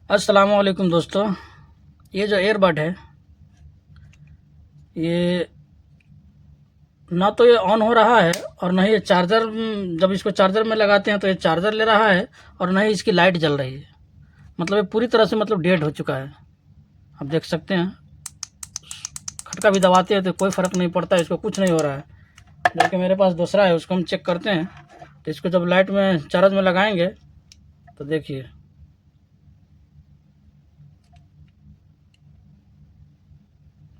अस्सलामुअलैकुम दोस्तों। ये जो एयरबड है, ये ना तो ये ऑन हो रहा है और ना ही ये चार्जर। जब इसको चार्जर में लगाते हैं तो ये चार्जर ले रहा है और ना ही इसकी लाइट जल रही है। मतलब ये पूरी तरह से डेड हो चुका है। आप देख सकते हैं, खटका भी दबाते हैं तो कोई फ़र्क नहीं पड़ता, इसको कुछ नहीं हो रहा है। जबकि मेरे पास दूसरा है, उसको हम चेक करते हैं। तो इसको जब लाइट में चार्ज में लगाएंगे तो देखिए,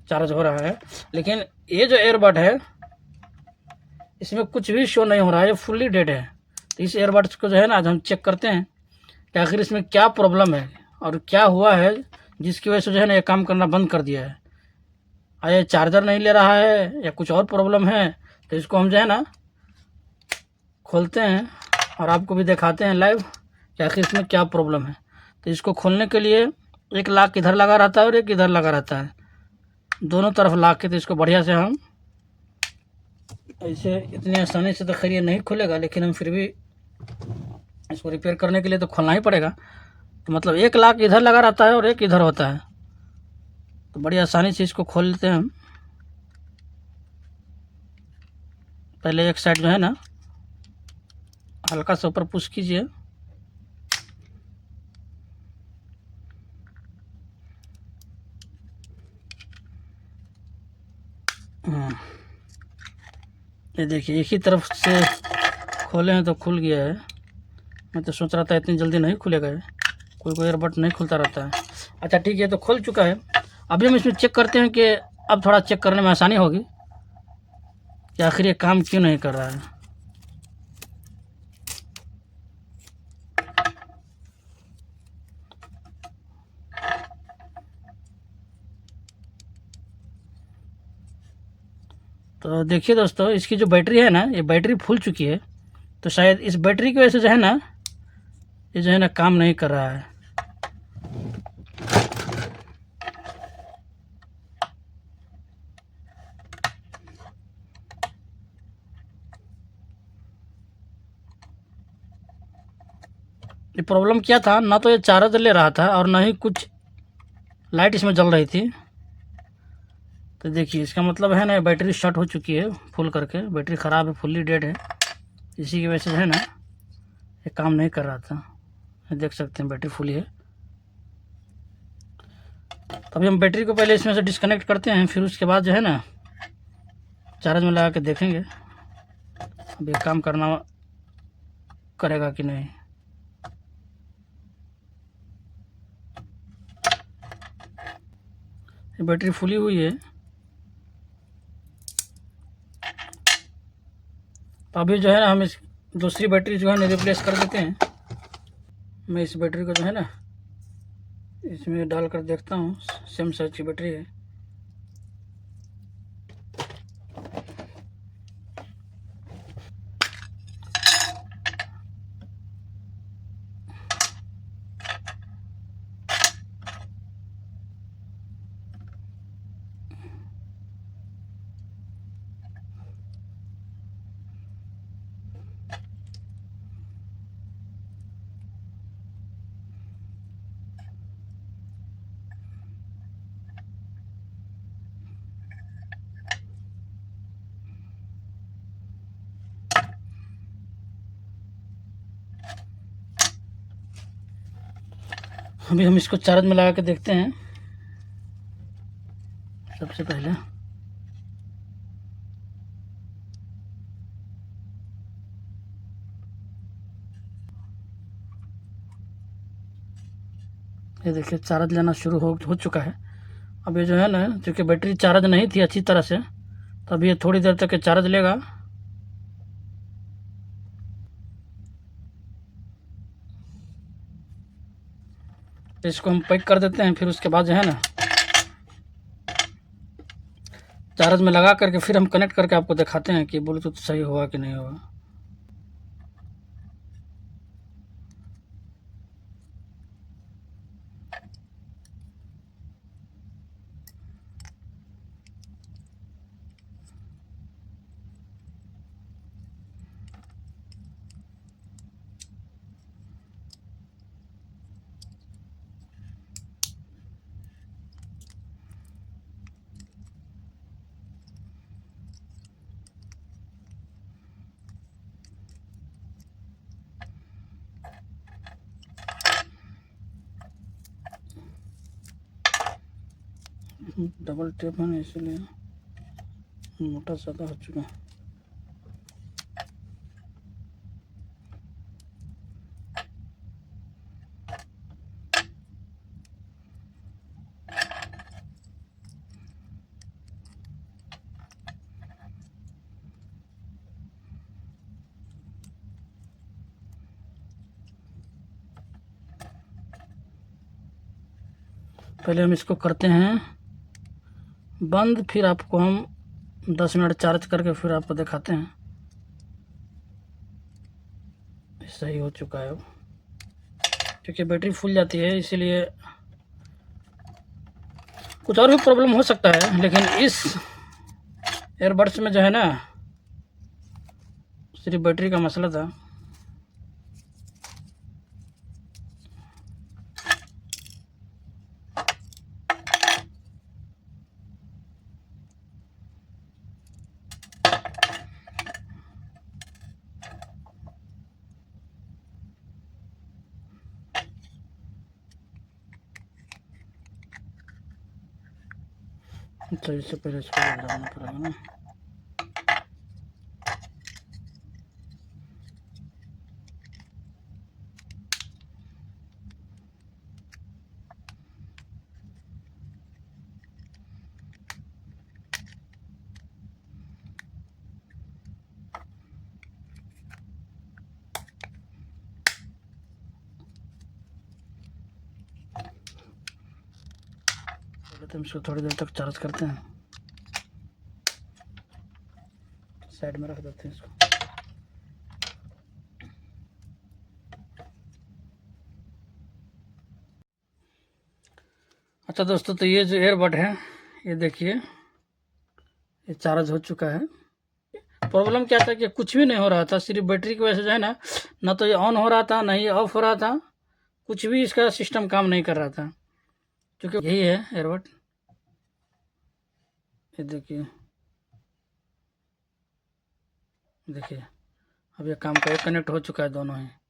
चार्ज हो रहा है। लेकिन ये जो एयरबड है, इसमें कुछ भी शो नहीं हो रहा है, ये फुल्ली डेड है। तो इस एयरबड्स को जो है ना, आज हम चेक करते हैं कि आखिर इसमें क्या प्रॉब्लम है और क्या हुआ है जिसकी वजह से जो है ना ये काम करना बंद कर दिया है। ये चार्जर नहीं ले रहा है या कुछ और प्रॉब्लम है। तो इसको हम जो है ना खोलते हैं और आपको भी दिखाते हैं लाइव कि आखिर इसमें क्या प्रॉब्लम है। तो इसको खोलने के लिए एक लाक इधर लगा रहता है और एक इधर लगा रहता है, दोनों तरफ लाक के। तो इसको बढ़िया से हम ऐसे, इतनी आसानी से तो खैर ये नहीं खुलेगा, लेकिन हम फिर भी इसको रिपेयर करने के लिए तो खोलना ही पड़ेगा। तो मतलब एक लाक इधर लगा रहता है और एक इधर होता है। तो बड़ी आसानी से इसको खोल लेते हैं हम। पहले एक साइड जो है ना हल्का सा ऊपर पुश कीजिए। ये देखिए, एक ही तरफ से खोले हैं तो खुल गया है। मैं तो सोच रहा था इतनी जल्दी नहीं खुलेगा ये, कोई कोई एयरबड नहीं खुलता रहता है। अच्छा ठीक है, तो खुल चुका है। अभी हम इसमें चेक करते हैं कि अब थोड़ा चेक करने में आसानी होगी कि आखिर ये काम क्यों नहीं कर रहा है। तो देखिए दोस्तों, इसकी जो बैटरी है ना, ये बैटरी फूल चुकी है। तो शायद इस बैटरी की वजह से जो है ना, ये जो है ना काम नहीं कर रहा है। ये प्रॉब्लम क्या था, ना तो ये चार्ज ले रहा था और ना ही कुछ लाइट इसमें जल रही थी। तो देखिए, इसका मतलब है ना बैटरी शॉर्ट हो चुकी है, फुल करके बैटरी ख़राब है, फुल्ली डेड है। इसी की वजह से जो है ना ये काम नहीं कर रहा था। देख सकते हैं बैटरी फुल है। तो अभी हम बैटरी को पहले इसमें से डिस्कनेक्ट करते हैं, फिर उसके बाद जो है ना चार्ज में लगा के देखेंगे अब ये काम करना करेगा कि नहीं। ये बैटरी फुली हुई है। तो अभी जो है ना हम इस दूसरी बैटरी जो है ना रिप्लेस कर देते हैं। मैं इस बैटरी को जो है ना इसमें डाल कर देखता हूँ, सेम साइज की बैटरी है। अभी हम इसको चार्ज में लगा के देखते हैं। सबसे पहले ये देखिए, चार्ज लेना शुरू हो चुका है। अब ये जो है ना, क्योंकि बैटरी चार्ज नहीं थी अच्छी तरह से, तो अभी ये थोड़ी देर तक ये चार्ज लेगा। इसको हम पैक कर देते हैं, फिर उसके बाद जो है ना चार्ज में लगा करके फिर हम कनेक्ट करके आपको दिखाते हैं कि ब्लूटूथ सही हुआ कि नहीं हुआ। डबल टेप है ना, इसीलिए मोटा ज़्यादा हो चुका है। पहले हम इसको करते हैं बंद, फिर आपको हम 10 मिनट चार्ज करके फिर आपको दिखाते हैं। सही हो चुका है अब, क्योंकि बैटरी फूल जाती है, इसीलिए कुछ और भी प्रॉब्लम हो सकता है, लेकिन इस एयरबड्स में जो है ना सिर्फ बैटरी का मसला था। तो इससे पहले इसको डालना पड़ेगा ना। तो हम इसको थोड़ी देर तक चार्ज करते हैं, साइड में रख देते हैं इसको। अच्छा दोस्तों, तो ये जो एयरबड है, ये देखिए ये चार्ज हो चुका है। प्रॉब्लम क्या था कि कुछ भी नहीं हो रहा था, सिर्फ बैटरी की वजह से जो है ना तो ये ऑन हो रहा था, ना ही ऑफ हो रहा था, कुछ भी इसका सिस्टम काम नहीं कर रहा था। क्योंकि यही है एयरबड, ये देखिए देखिए अब ये काम कर, कनेक्ट हो चुका है दोनों ही।